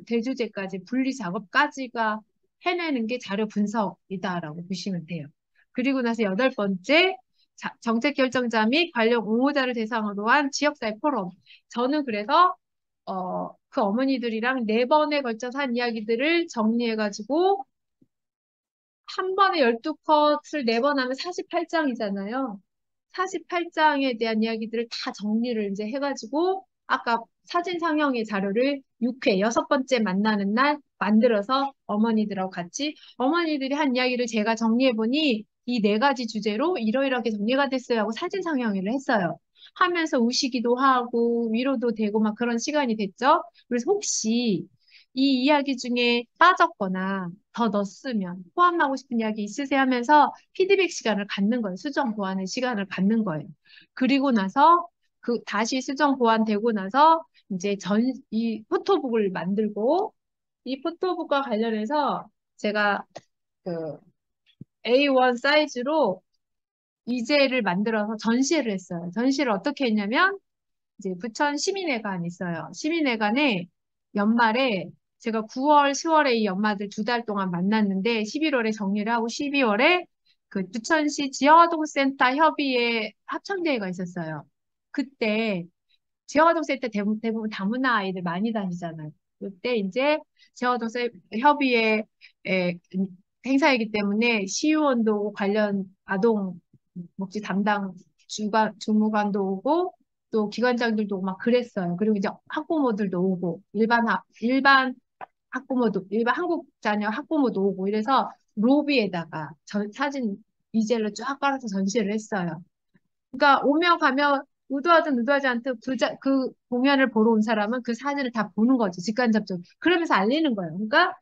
대주제까지 분리 작업까지가 해내는 게 자료 분석이다라고 보시면 돼요. 그리고 나서 8번째, 정책 결정자 및 관련 옹호자를 대상으로 한 지역사회 포럼. 저는 그래서, 그 어머니들이랑 4번에 걸쳐서 한 이야기들을 정리해가지고, 한 번에 12컷을 4번 하면 48장이잖아요. 48장에 대한 이야기들을 다 정리를 이제 해가지고, 아까 사진 상영의 자료를 6회, 6번째 만나는 날 만들어서 어머니들하고 같이, 어머니들이 한 이야기를 제가 정리해보니, 이 4가지 주제로 이러이렇게 정리가 됐어요 하고 사진 상영회를 했어요. 하면서 우시기도 하고, 위로도 되고, 막 그런 시간이 됐죠. 그래서 혹시 이 이야기 중에 빠졌거나 더 넣었으면 포함하고 싶은 이야기 있으세요 하면서 피드백 시간을 갖는 거예요. 수정 보완의 시간을 갖는 거예요. 그리고 나서 다시 수정 보완되고 나서 이제 이 포토북을 만들고 이 포토북과 관련해서 제가 그 A1 사이즈로 이제를 만들어서 전시회를 했어요. 전시를 어떻게 했냐면 이제 부천 시민회관 있어요. 시민회관에 연말에 제가 9월, 10월에 이 연마들 2달 동안 만났는데 11월에 정리를 하고 12월에 그 부천시 지역아동센터 협의회 합창대회가 있었어요. 그때 지역아동센터 대부분 다문화 아이들 많이 다니잖아요. 그때 이제 지역아동센터 협의회 행사이기 때문에 시의원도 관련 아동 복지 담당 주무관도 오고 또 기관장들도 오고 막 그랬어요. 그리고 이제 학부모들도 오고 일반 학부모도 일반 한국 자녀 학부모도 오고 이래서 로비에다가 사진 이젤로 쫙 깔아서 전시를 했어요. 그러니까 오며 가며 의도하든 의도하지 않든 그 공연을 보러 온 사람은 그 사진을 다 보는 거죠. 직간접적으로. 그러면서 알리는 거예요. 그러니까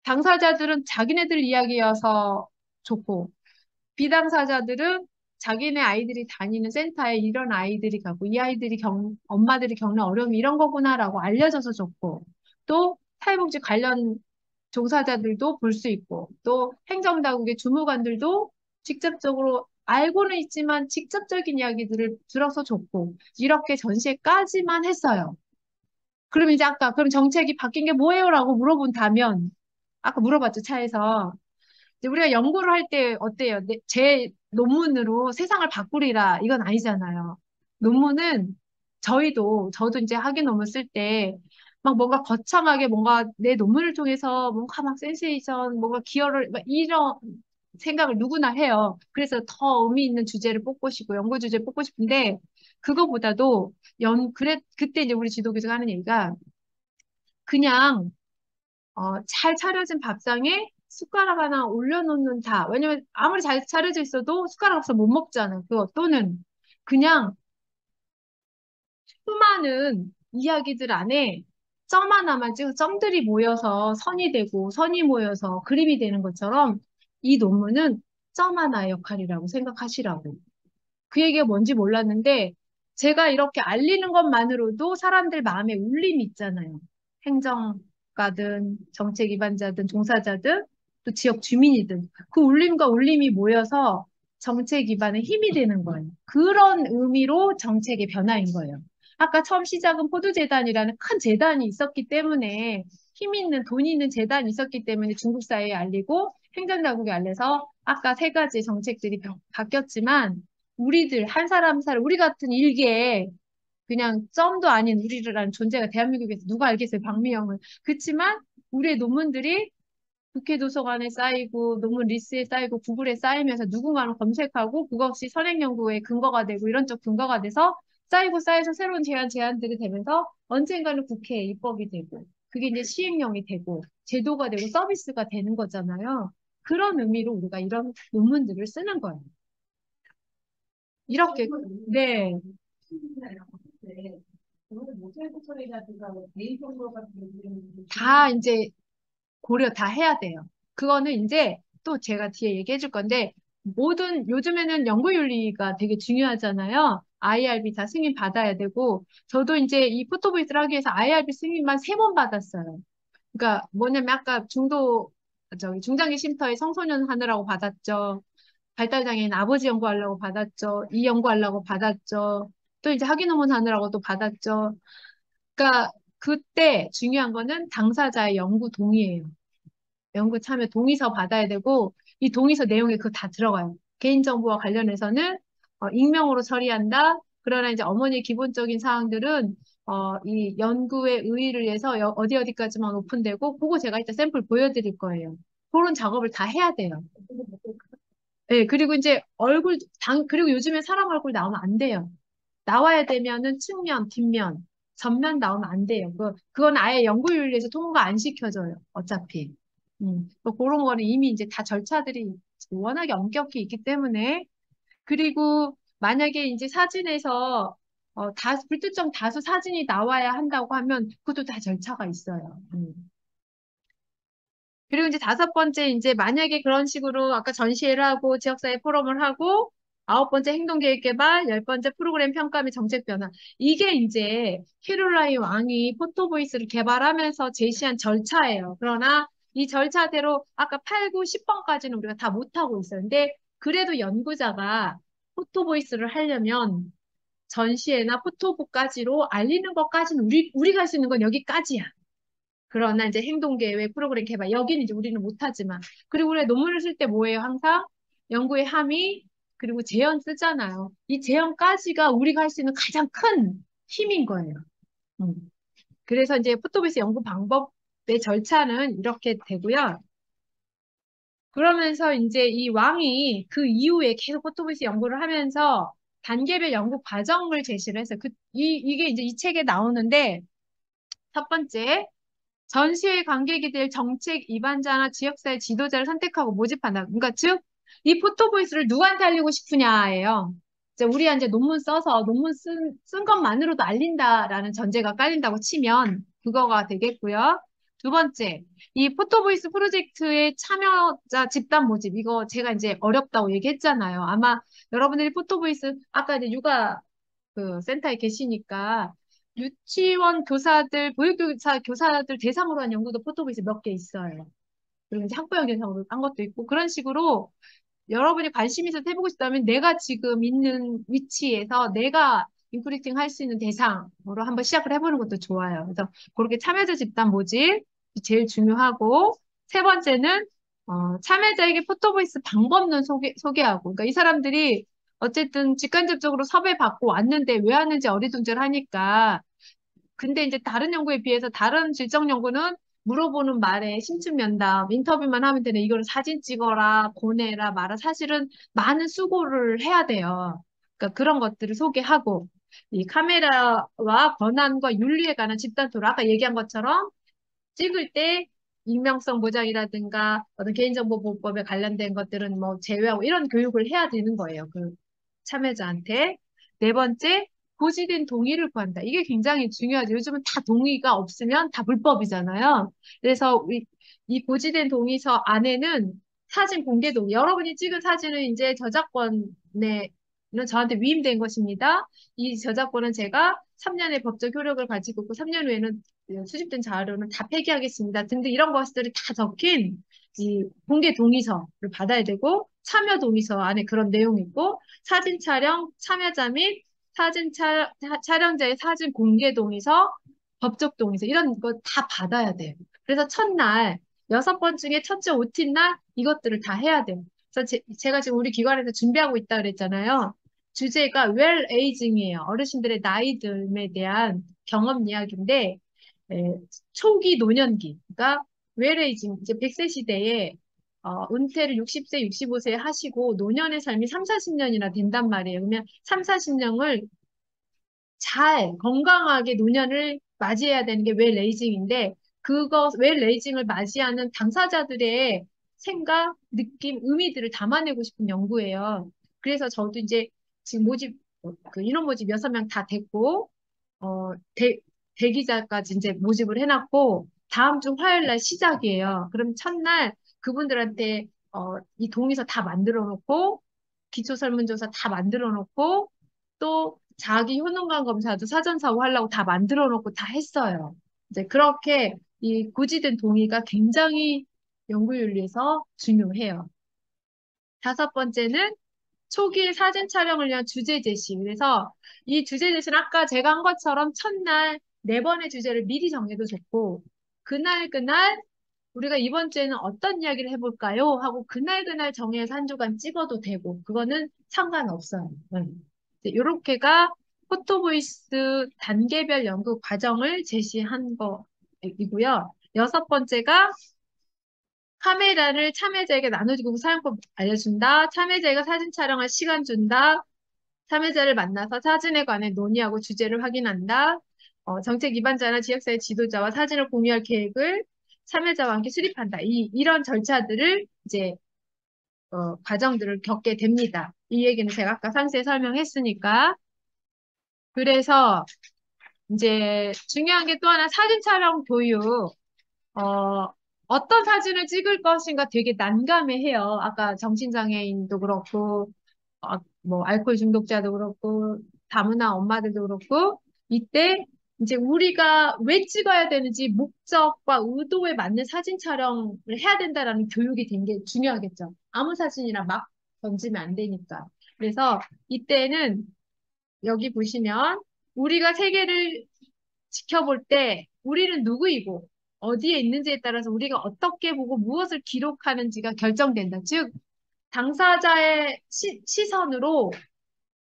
당사자들은 자기네들 이야기여서 좋고 비당사자들은 자기네 아이들이 다니는 센터에 이런 아이들이 가고 이 아이들이 엄마들이 겪는 어려움이 이런 거구나라고 알려져서 좋고 또 사회복지 관련 종사자들도 볼 수 있고 또 행정당국의 주무관들도 직접적으로 알고는 있지만 직접적인 이야기들을 들어서 좋고 이렇게 전시회까지만 했어요. 그럼 이제 아까 그럼 정책이 바뀐 게 뭐예요라고 물어본다면 아까 물어봤죠 차에서 이제 우리가 연구를 할 때 어때요? 제 논문으로 세상을 바꾸리라 이건 아니잖아요. 논문은 저도 이제 학위 논문 쓸 때 막 뭔가 거창하게 뭔가 내 논문을 통해서 뭔가 막 센세이션 뭔가 기여를 막 이런 생각을 누구나 해요. 그래서 더 의미 있는 주제를 뽑고 싶고 연구 주제 뽑고 싶은데 그거보다도 그때 이제 우리 지도교수가 하는 얘기가 그냥 잘 차려진 밥상에 숟가락 하나 올려놓는다. 왜냐면 아무리 잘 차려져 있어도 숟가락 없어 못 먹잖아요. 그거 또는 그냥 수많은 이야기들 안에 점 하나만 찍어 점들이 모여서 선이 되고 선이 모여서 그림이 되는 것처럼 이 논문은 점 하나의 역할이라고 생각하시라고. 그 얘기가 뭔지 몰랐는데 제가 이렇게 알리는 것만으로도 사람들 마음에 울림이 있잖아요. 행정가든 정책 위반자든 종사자든 또 지역 주민이든 그 울림과 울림이 모여서 정책 위반에 힘이 되는 거예요. 그런 의미로 정책의 변화인 거예요. 아까 처음 시작은 포도재단이라는 큰 재단이 있었기 때문에 힘 있는 돈 있는 재단이 있었기 때문에 중국 사회에 알리고 행정당국에 알려서 아까 3가지 정책들이 바뀌었지만 우리들 한 사람 한 사람 우리 같은 일개에 그냥 점도 아닌 우리라는 존재가 대한민국에서 누가 알겠어요 박미영을 그치만 우리의 논문들이 국회 도서관에 쌓이고 논문 리스트에 쌓이고 구글에 쌓이면서 누군가는 검색하고 그것이 선행연구의 근거가 되고 이런 쪽 근거가 돼서 쌓이고 쌓여서 새로운 제안들이 되면서 언젠가는 국회에 입법이 되고 그게 이제 시행령이 되고 제도가 되고 서비스가 되는 거잖아요. 그런 의미로 우리가 이런 논문들을 쓰는 거예요. 이렇게 네. 오늘 모자이크 처리라든가 개인정보 같은 경우는 다 이제 고려 다 해야 돼요. 그거는 이제 또 제가 뒤에 얘기해 줄 건데, 모든, 요즘에는 연구윤리가 되게 중요하잖아요. IRB 다 승인 받아야 되고, 저도 이제 이 포토보이스를 하기 위해서 IRB 승인만 3번 받았어요. 그러니까 뭐냐면 아까 중장기 쉼터에 청소년 하느라고 받았죠. 발달장애인 아버지 연구하려고 받았죠. 이 연구하려고 받았죠. 또 이제 학위 논문 하느라고 또 받았죠. 그러니까 그때 중요한 거는 당사자의 연구 동의예요. 연구 참여 동의서 받아야 되고 이 동의서 내용에 그거 다 들어가요. 개인정보와 관련해서는 익명으로 처리한다. 그러나 이제 어머니의 기본적인 사항들은 이 연구에 의의를 위해서 어디 어디까지만 오픈되고 그거 제가 이따 샘플 보여드릴 거예요. 그런 작업을 다 해야 돼요. 네, 그리고 이제 그리고 요즘에 사람 얼굴 나오면 안 돼요. 나와야 되면은 측면, 뒷면, 전면 나오면 안 돼요. 그건 아예 연구윤리에서 통과 안 시켜줘요. 어차피. 그런 거는 이미 이제 다 절차들이 워낙에 엄격히 있기 때문에. 그리고 만약에 이제 사진에서 불특정 다수 사진이 나와야 한다고 하면 그것도 다 절차가 있어요. 그리고 이제 5번째, 이제 만약에 그런 식으로 아까 전시회를 하고 지역사회 포럼을 하고 9번째 행동계획 개발, 10번째 프로그램 평가 및 정책 변화. 이게 이제 캐롤라인 왕이 포토보이스를 개발하면서 제시한 절차예요. 그러나 이 절차대로 아까 8, 9, 10번까지는 우리가 다 못하고 있어요. 근데 그래도 연구자가 포토보이스를 하려면 전시회나 포토북까지로 알리는 것까지는 우리가 할 수 있는 건 여기까지야. 그러나 이제 행동계획, 프로그램 개발, 여기는 이제 우리는 못하지만. 그리고 우리가 논문을 쓸 때 뭐예요? 항상 연구의 함의, 그리고 제언 쓰잖아요. 이 제언까지가 우리가 할 수 있는 가장 큰 힘인 거예요. 음. 그래서 이제 포토베이스 연구 방법의 절차는 이렇게 되고요. 그러면서 이제 이 왕이 그 이후에 계속 포토베이스 연구를 하면서 단계별 연구 과정을 제시를 했어요. 이게 이제 이 책에 나오는데, 첫 번째, 전시회 관객이 될 정책 입안자나 지역사회 지도자를 선택하고 모집한다. 그러니까 즉, 이 포토보이스를 누구한테 알리고 싶으냐예요. 이제 우리가 이제 논문 써서 논문 쓴 것만으로도 알린다라는 전제가 깔린다고 치면 그거가 되겠고요. 2번째, 이 포토보이스 프로젝트의 참여자 집단 모집. 이거 제가 이제 어렵다고 얘기했잖아요. 아마 여러분들이 포토보이스, 아까 이제 육아 그 센터에 계시니까 유치원 교사들, 보육교사 교사들 대상으로 한 연구도 포토보이스 몇 개 있어요. 그리고 이제 학부형 대상으로 한 것도 있고 그런 식으로 여러분이 관심 있어서 해보고 싶다면 내가 지금 있는 위치에서 내가 인프리팅 할 수 있는 대상으로 한번 시작을 해보는 것도 좋아요. 그래서 그렇게 참여자 집단 모집 제일 중요하고 3번째는 참여자에게 포토보이스 방법론 소개하고 그러니까 이 사람들이 어쨌든 직간접적으로 섭외 받고 왔는데 왜 왔는지 어리둥절하니까 근데 이제 다른 연구에 비해서 다른 질적 연구는 물어보는 말에 심층면담, 인터뷰만 하면 되는 이거를 사진 찍어라, 보내라, 말아. 사실은 많은 수고를 해야 돼요. 그러니까 그런 것들을 소개하고 이 카메라와 권한과 윤리에 관한 집단 토론, 아까 얘기한 것처럼 찍을 때 익명성 보장이라든가 어떤 개인정보보호법에 관련된 것들은 뭐 제외하고 이런 교육을 해야 되는 거예요. 그 참여자한테. 4번째, 고지된 동의를 구한다. 이게 굉장히 중요하죠. 요즘은 다 동의가 없으면 다 불법이잖아요. 그래서 이 고지된 동의서 안에는 사진 공개 동의. 여러분이 찍은 사진은 이제 저작권에는 저한테 위임된 것입니다. 이 저작권은 제가 3년의 법적 효력을 가지고 있고 3년 후에는 수집된 자료는 다 폐기하겠습니다. 등등 이런 것들이 다 적힌 이 공개 동의서를 받아야 되고 참여 동의서 안에 그런 내용이 있고 사진 촬영 참여자 및 촬영자의 사진 공개 동의서, 법적 동의서 이런 거 다 받아야 돼요. 그래서 첫날 6번 중에 첫째 OT 날 이것들을 다 해야 돼요. 그래서 제가 지금 우리 기관에서 준비하고 있다 그랬잖아요. 주제가 well aging이에요. 어르신들의 나이듦에 대한 경험 이야기인데 초기 노년기, 그러니까 웰에이징, 이제 100세 시대에 은퇴를 60세, 65세에 하시고 노년의 삶이 3, 40년이나 된단 말이에요. 그러면 3, 40년을 잘 건강하게 노년을 맞이해야 되는 게 웰 레이징인데 웰 레이징을 맞이하는 당사자들의 생각, 느낌, 의미들을 담아내고 싶은 연구예요. 그래서 저도 이제 지금 그 인원 모집 6명 다 됐고, 어, 대기자까지 이제 모집을 해놨고, 다음 주 화요일 날 시작이에요. 그럼 첫날 그분들한테 이 동의서 다 만들어 놓고, 기초 설문조사 다 만들어 놓고, 또 자기 효능감 검사도 사전사고 하려고 다 만들어 놓고 다 했어요. 이제 그렇게 이 고지된 동의가 굉장히 연구윤리에서 중요해요. 다섯 번째는 초기 사진 촬영을 위한 주제 제시. 그래서 이 주제 제시는 아까 제가 한 것처럼 첫날 네 번의 주제를 미리 정해도 좋고, 그날 우리가 이번 주에는 어떤 이야기를 해볼까요? 하고 그날 정해서 한 주간 찍어도 되고, 그거는 상관없어요. 이렇게가 포토보이스 단계별 연구 과정을 제시한 거이고요. 여섯 번째가 카메라를 참여자에게 나눠주고 사용법 알려준다. 참여자가 사진 촬영할 시간 준다. 참여자를 만나서 사진에 관해 논의하고 주제를 확인한다. 정책 위반자나 지역사회 지도자와 사진을 공유할 계획을 참여자와 함께 수립한다. 이런 절차들을 이제 과정들을 겪게 됩니다. 이 얘기는 제가 아까 상세히 설명했으니까. 그래서 이제 중요한 게 또 하나 사진 촬영 교육. 어, 어떤 사진을 찍을 것인가 되게 난감해해요. 아까 정신장애인도 그렇고, 뭐, 알코올 중독자도 그렇고, 다문화 엄마들도 그렇고, 이때 이제 우리가 왜 찍어야 되는지 목적과 의도에 맞는 사진 촬영을 해야 된다라는 교육이 된 게 중요하겠죠. 아무 사진이나 막 던지면 안 되니까. 그래서 이때는 여기 보시면 우리가 세계를 지켜볼 때 우리는 누구이고 어디에 있는지에 따라서 우리가 어떻게 보고 무엇을 기록하는지가 결정된다. 즉, 당사자의 시선으로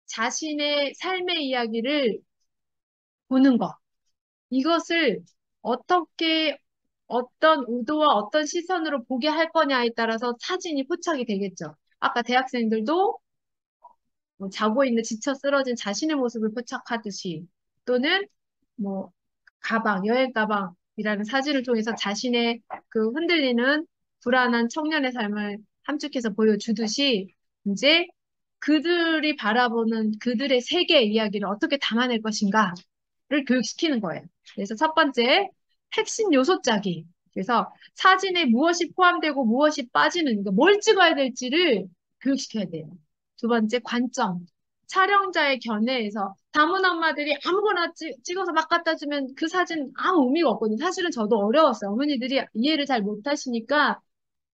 자신의 삶의 이야기를 보는 것. 이것을 어떻게, 어떤 의도와 어떤 시선으로 보게 할 거냐에 따라서 사진이 포착이 되겠죠. 아까 대학생들도 뭐 자고 있는 지쳐 쓰러진 자신의 모습을 포착하듯이 또는 뭐 여행 가방이라는 사진을 통해서 자신의 그 흔들리는 불안한 청년의 삶을 함축해서 보여주듯이 이제 그들이 바라보는 그들의 세계 이야기를 어떻게 담아낼 것인가를 교육시키는 거예요. 그래서 첫 번째, 핵심 요소 짜기. 그래서 사진에 무엇이 포함되고 무엇이 빠지는, 그러니까 뭘 찍어야 될지를 교육시켜야 돼요. 두 번째, 관점. 촬영자의 견해에서 다문 엄마들이 아무거나 찍어서 막 갖다 주면 그 사진 아무 의미가 없거든요. 사실은 저도 어려웠어요. 어머니들이 이해를 잘 못하시니까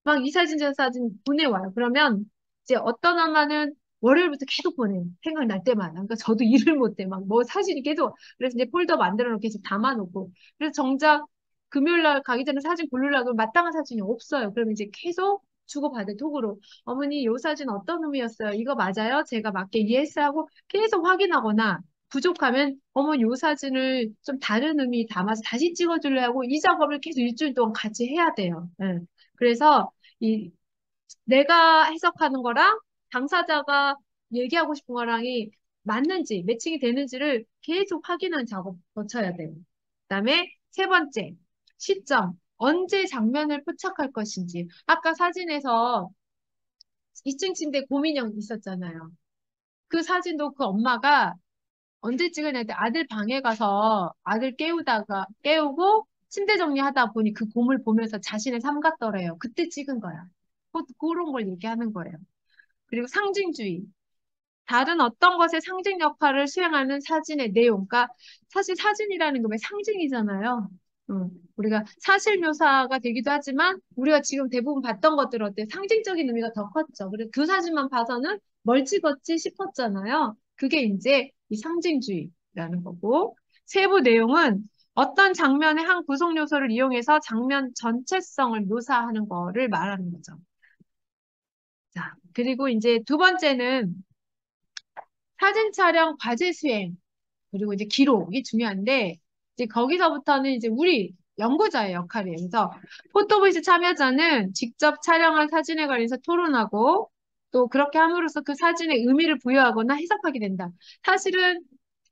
막 이 사진 저 사진 보내와요. 그러면 이제 어떤 엄마는 월요일부터 계속 보내요. 생각날 때마다. 그러니까 저도 일을 못해. 막 뭐 사진이 계속. 그래서 이제 폴더 만들어 놓고 계속 담아놓고. 그래서 정작 금요일 날 가기 전에 사진 고르려고 마땅한 사진이 없어요. 그러면 이제 계속 주고받을 톡으로 어머니 요 사진 어떤 의미였어요? 이거 맞아요? 제가 맞게 이해했어요? 하고 계속 확인하거나 부족하면 어머니 요 사진을 좀 다른 의미 담아서 다시 찍어줄래 하고 이 작업을 계속 일주일 동안 같이 해야 돼요. 예. 그래서 이 내가 해석하는 거랑 당사자가 얘기하고 싶은 거랑이 맞는지 매칭이 되는지를 계속 확인하는 작업 거쳐야 돼요. 그다음에 세 번째 시점 언제 장면을 포착할 것인지 아까 사진에서 2층 침대 고민형 있었잖아요. 그 사진도 그 엄마가 언제 찍으냐 때 아들 방에 가서 아들 깨우고 침대 정리하다 보니 그 곰을 보면서 자신의 삶 같더래요. 그때 찍은 거야. 그런 걸 얘기하는 거예요. 그리고 상징주의. 다른 어떤 것의 상징 역할을 수행하는 사진의 내용. 그러니까 사실 사진이라는 게 왜 상징이잖아요. 우리가 사실 묘사가 되기도 하지만 우리가 지금 대부분 봤던 것들 어때? 상징적인 의미가 더 컸죠. 그래서 그 사진만 봐서는 뭘 찍었지 싶었잖아요. 그게 이제 이 상징주의라는 거고 세부 내용은 어떤 장면의 한 구성 요소를 이용해서 장면 전체성을 묘사하는 거를 말하는 거죠. 자, 그리고 이제 두 번째는 사진 촬영 과제 수행, 그리고 이제 기록이 중요한데, 이제 거기서부터는 이제 우리 연구자의 역할이에요. 그래서 포토보이스 참여자는 직접 촬영한 사진에 관해서 토론하고, 또 그렇게 함으로써 그 사진의 의미를 부여하거나 해석하게 된다. 사실은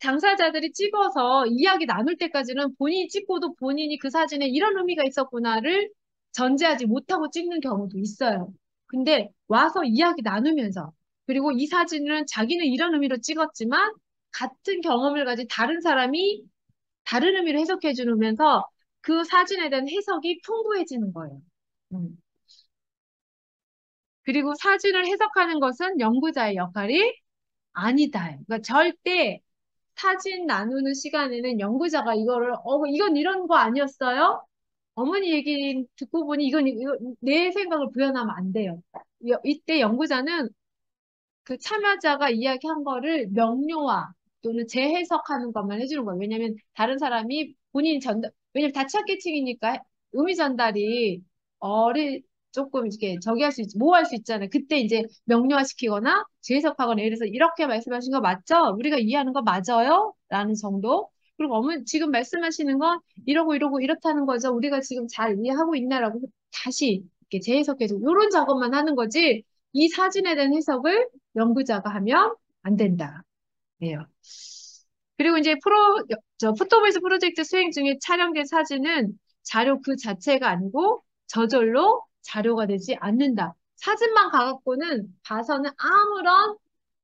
당사자들이 찍어서 이야기 나눌 때까지는 본인이 찍고도 본인이 그 사진에 이런 의미가 있었구나를 전제하지 못하고 찍는 경우도 있어요. 근데 와서 이야기 나누면서 그리고 이 사진은 자기는 이런 의미로 찍었지만 같은 경험을 가진 다른 사람이 다른 의미로 해석해 주면서 그 사진에 대한 해석이 풍부해지는 거예요. 음. 그리고 사진을 해석하는 것은 연구자의 역할이 아니다. 그러니까 절대 사진 나누는 시간에는 연구자가 이거를, 이건 이런 거 아니었어요? 어머니 얘기 듣고 보니 이거 내 생각을 구현하면 안 돼요. 이때 연구자는 그 참여자가 이야기한 거를 명료화 또는 재해석하는 것만 해주는 거예요. 왜냐면 다른 사람이 본인이 왜냐면 다차계층이니까 의미 전달이 조금 이렇게 저기 할 수 있지, 모호할 수 있잖아요. 그때 이제 명료화시키거나 재해석하거나 예를 들어서 이렇게 말씀하신 거 맞죠? 우리가 이해하는 거 맞아요? 라는 정도. 그리고 어머니 지금 말씀하시는 건 이러고 이러고 이렇다는 거죠. 우리가 지금 잘 이해하고 있나라고 다시 이렇게 재해석해서 이런 작업만 하는 거지. 이 사진에 대한 해석을 연구자가 하면 안 된다. 예요. 그리고 이제 포토보이스 프로젝트 수행 중에 촬영된 사진은 자료 그 자체가 아니고 저절로 자료가 되지 않는다. 사진만 가갖고는 봐서는 아무런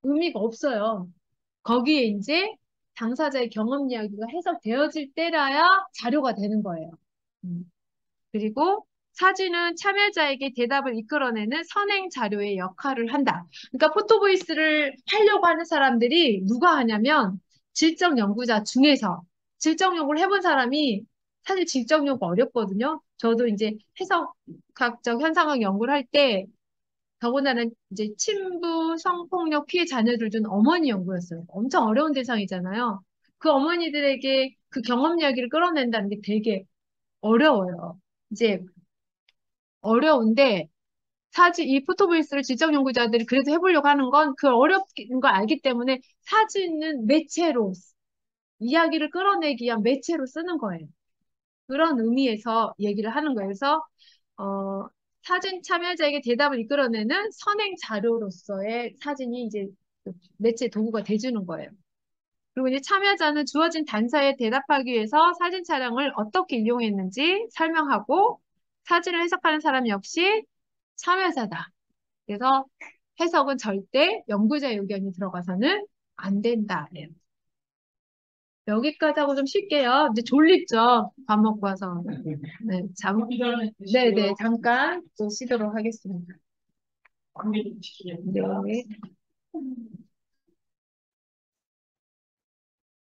의미가 없어요. 거기에 이제 당사자의 경험 이야기가 해석되어질 때라야 자료가 되는 거예요. 음. 그리고 사진은 참여자에게 대답을 이끌어내는 선행 자료의 역할을 한다. 그러니까 포토보이스를 하려고 하는 사람들이 누가 하냐면 질적 연구자 중에서 질적 연구를 해본 사람이 사실 질적 연구 어렵거든요. 저도 이제 해석학적 현상학 연구를 할 때 더군다나 이제 친부 성폭력 피해 자녀들 중 어머니 연구였어요. 엄청 어려운 대상이잖아요. 그 어머니들에게 그 경험 이야기를 끌어낸다는 게 되게 어려워요. 이제 어려운데 이 포토보이스를 질적 연구자들이 그래도 해보려고 하는 건 그 어려운 걸 알기 때문에 사진은 매체로 이야기를 끌어내기 위한 매체로 쓰는 거예요. 그런 의미에서 얘기를 하는 거예요. 그래서 어, 사진 참여자에게 대답을 이끌어내는 선행 자료로서의 사진이 이제 그 매체 도구가 돼주는 거예요. 그리고 이제 참여자는 주어진 단서에 대답하기 위해서 사진 촬영을 어떻게 이용했는지 설명하고 사진을 해석하는 사람 역시 참여자다. 그래서 해석은 절대 연구자의 의견이 들어가서는 안 된다. 네. 여기까지 하고 좀 쉴게요. 이제 졸립죠? 밥 먹고 와서. 네, 네네, 잠깐 또 쉬도록 하겠습니다. 네.